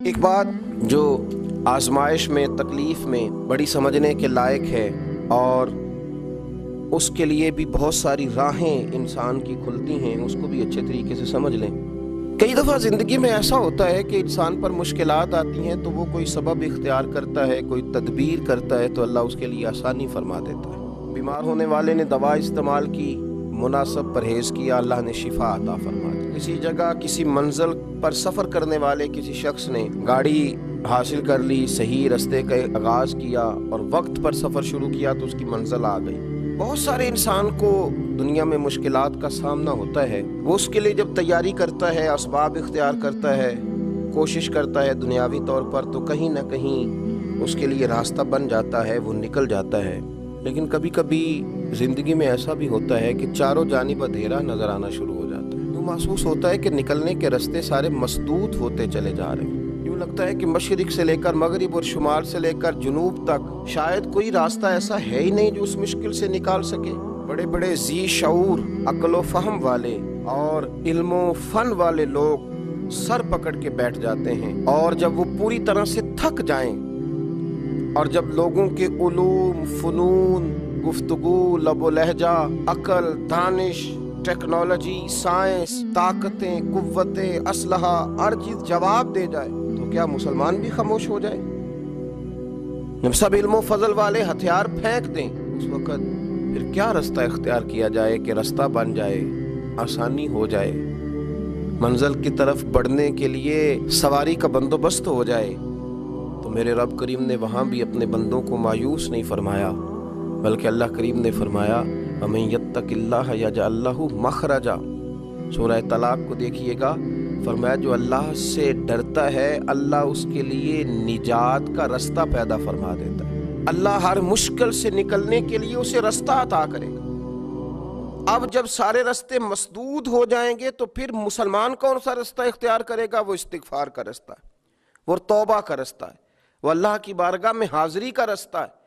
ایک بات جو آزمائش میں، تکلیف میں بڑی سمجھنے کے لائق ہے، اور اس کے لیے بھی بہت ساری راہیں انسان کی کھلتی ہیں، اس کو بھی اچھے طریقے سے سمجھ لیں۔ کئی دفعہ زندگی میں ایسا ہوتا ہے کہ انسان پر مشکلات آتی ہیں تو وہ کوئی سبب اختیار کرتا ہے، کوئی تدبیر کرتا ہے تو اللہ اس کے لیے آسانی فرما دیتا ہے۔ بیمار ہونے والے نے دوا استعمال کی، مناسب پرہیز کیا، اللہ نے شفا عطا فرما دی۔ کسی جگہ کسی منزل پر سفر کرنے والے کسی شخص نے گاڑی حاصل کر لی، صحیح رستے کا آغاز کیا اور وقت پر سفر شروع کیا تو اس کی منزل آ گئی۔ بہت سارے انسان کو دنیا میں مشکلات کا سامنا ہوتا ہے، وہ اس کے لیے جب تیاری کرتا ہے، اسباب اختیار کرتا ہے، کوشش کرتا ہے دنیاوی طور پر، تو کہیں نہ کہیں اس کے لیے راستہ بن جاتا ہے، وہ نکل جاتا ہے۔ لیکن کبھی کبھی زندگی میں ایسا بھی ہوتا ہے کہ چاروں جانب اندھیرا نظر آنا شروع ہو جاتا ہے، یوں محسوس ہوتا ہے کہ نکلنے کے راستے سارے مسدود ہوتے چلے جا رہے ہیں۔ یوں لگتا ہے کہ مشرق سے لے کر مغرب اور شمال سے لے کر جنوب تک شاید کوئی راستہ ایسا ہے ہی نہیں جو اس مشکل سے نکال سکے۔ بڑے بڑے ذی شعور، عقل و فہم والے اور علم و فن والے لوگ سر پکڑ کے بیٹھ جاتے ہیں، اور جب وہ پوری طرح سے تھک جائیں اور جب لوگوں کے علوم، فنون، گفتگو، لب و لہجہ، عقل، دانش، ٹیکنالوجی، سائنس، طاقتیں، قوتیں، اسلحہ، ہر چیز جواب دے جائے تو کیا مسلمان بھی خاموش ہو جائے؟ جب سب علم و فضل والے ہتھیار پھینک دیں اس وقت پھر کیا رستہ اختیار کیا جائے کہ رستہ بن جائے، آسانی ہو جائے، منزل کی طرف بڑھنے کے لیے سواری کا بندوبست ہو جائے؟ تو میرے رب کریم نے وہاں بھی اپنے بندوں کو مایوس نہیں فرمایا، بلکہ اللہ کریم نے فرمایا وَمَن يَتَّقِ اللَّهَ يَجْعَل لَّهُ مَخْرَجًا۔ سورہ طلاق کو دیکھیے گا، فرمایا جو اللہ سے ڈرتا ہے اللہ اس کے لیے نجات کا رستہ پیدا فرما دیتا ہے، اللہ ہر مشکل سے نکلنے کے لیے اسے رستہ عطا کرے گا۔ اب جب سارے رستے مسدود ہو جائیں گے تو پھر مسلمان کون سا رستہ اختیار کرے گا؟ وہ استغفار کا رستہ ہے، وہ توبہ کا رستہ ہے، وہ اللہ کی بارگاہ میں حاضری کا رستہ ہے۔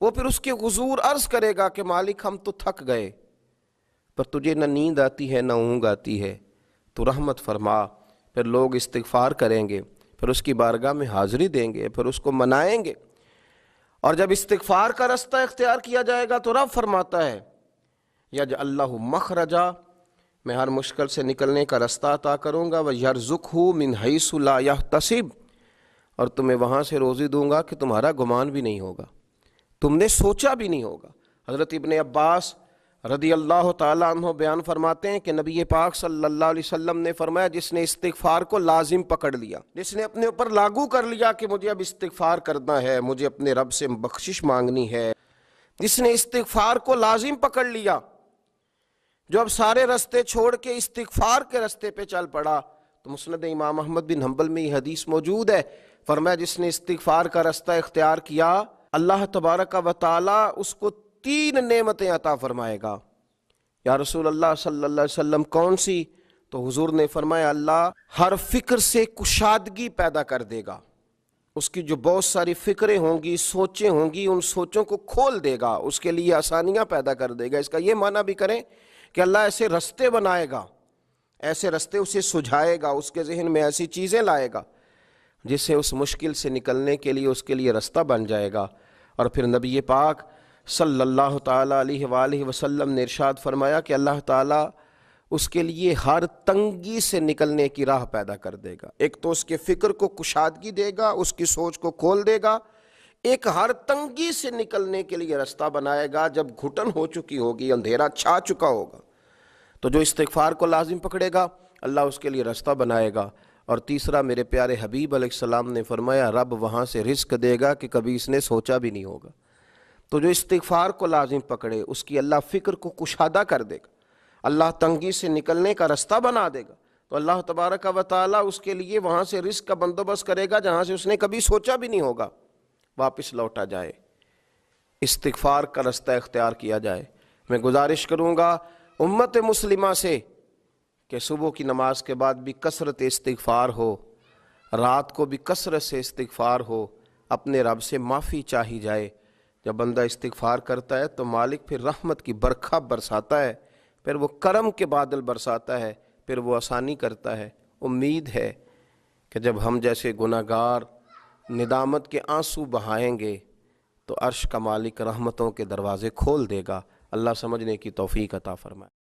وہ پھر اس کے حضور عرض کرے گا کہ مالک ہم تو تھک گئے، پر تجھے نہ نیند آتی ہے نہ اونگ آتی ہے، تو رحمت فرما۔ پھر لوگ استغفار کریں گے، پھر اس کی بارگاہ میں حاضری دیں گے، پھر اس کو منائیں گے، اور جب استغفار کا رستہ اختیار کیا جائے گا تو رب فرماتا ہے یجعل لہ مخرجا، میں ہر مشکل سے نکلنے کا رستہ عطا کروں گا، ویرزقہ من حیث لا یحتسب، اور تمہیں وہاں سے روزی دوں گا کہ تمہارا گمان بھی نہیں ہوگا، تم نے سوچا بھی نہیں ہوگا۔ حضرت ابن عباس رضی اللہ تعالیٰ عنہ بیان فرماتے ہیں کہ نبی پاک صلی اللہ علیہ وسلم نے فرمایا جس نے استغفار کو لازم پکڑ لیا، جس نے اپنے اوپر لاگو کر لیا کہ مجھے اب استغفار کرنا ہے، مجھے اپنے رب سے بخشش مانگنی ہے، جس نے استغفار کو لازم پکڑ لیا، جو اب سارے رستے چھوڑ کے استغفار کے رستے پہ چل پڑا، تو مسند امام احمد بن حنبل میں یہ حدیث موجود ہے، فرمایا جس نے استغفار کا رستہ اختیار کیا اللہ تبارک و تعالی اس کو 3 نعمتیں عطا فرمائے گا۔ یا رسول اللہ صلی اللہ علیہ وسلم کون سی؟ تو حضور نے فرمایا اللہ ہر فکر سے کشادگی پیدا کر دے گا، اس کی جو بہت ساری فکریں ہوں گی، سوچیں ہوں گی، ان سوچوں کو کھول دے گا، اس کے لیے آسانیاں پیدا کر دے گا۔ اس کا یہ معنی بھی کریں کہ اللہ ایسے رستے بنائے گا، ایسے رستے اسے سجھائے گا، اس کے ذہن میں ایسی چیزیں لائے گا جس سے اس مشکل سے نکلنے کے لیے اس کے لیے رستہ بن جائے گا۔ اور پھر نبی پاک صلی اللہ تعالیٰ علیہ وآلہ وسلم نے ارشاد فرمایا کہ اللہ تعالیٰ اس کے لیے ہر تنگی سے نکلنے کی راہ پیدا کر دے گا۔ ایک تو اس کے فکر کو کشادگی دے گا، اس کی سوچ کو کھول دے گا، ایک ہر تنگی سے نکلنے کے لیے رستہ بنائے گا۔ جب گھٹن ہو چکی ہوگی، اندھیرا چھا چکا ہوگا، تو جو استغفار کو لازم پکڑے گا اللہ اس کے لیے رستہ بنائے گا۔ اور تیسرا میرے پیارے حبیب علیہ السلام نے فرمایا رب وہاں سے رزق دے گا کہ کبھی اس نے سوچا بھی نہیں ہوگا۔ تو جو استغفار کو لازم پکڑے اس کی اللہ فکر کو کشادہ کر دے گا، اللہ تنگی سے نکلنے کا رستہ بنا دے گا، تو اللہ تبارک و تعالیٰ اس کے لیے وہاں سے رزق کا بندوبست کرے گا جہاں سے اس نے کبھی سوچا بھی نہیں ہوگا، واپس لوٹا جائے، استغفار کا رستہ اختیار کیا جائے۔ میں گزارش کروں گا امت مسلمہ سے کہ صبح کی نماز کے بعد بھی کثرت استغفار ہو، رات کو بھی کثرت سے استغفار ہو، اپنے رب سے معافی چاہی جائے۔ جب بندہ استغفار کرتا ہے تو مالک پھر رحمت کی برکھا برساتا ہے، پھر وہ کرم کے بادل برساتا ہے، پھر وہ آسانی کرتا ہے۔ امید ہے کہ جب ہم جیسے گناہگار ندامت کے آنسو بہائیں گے تو عرش کا مالک رحمتوں کے دروازے کھول دے گا۔ اللہ سمجھنے کی توفیق عطا فرمائے۔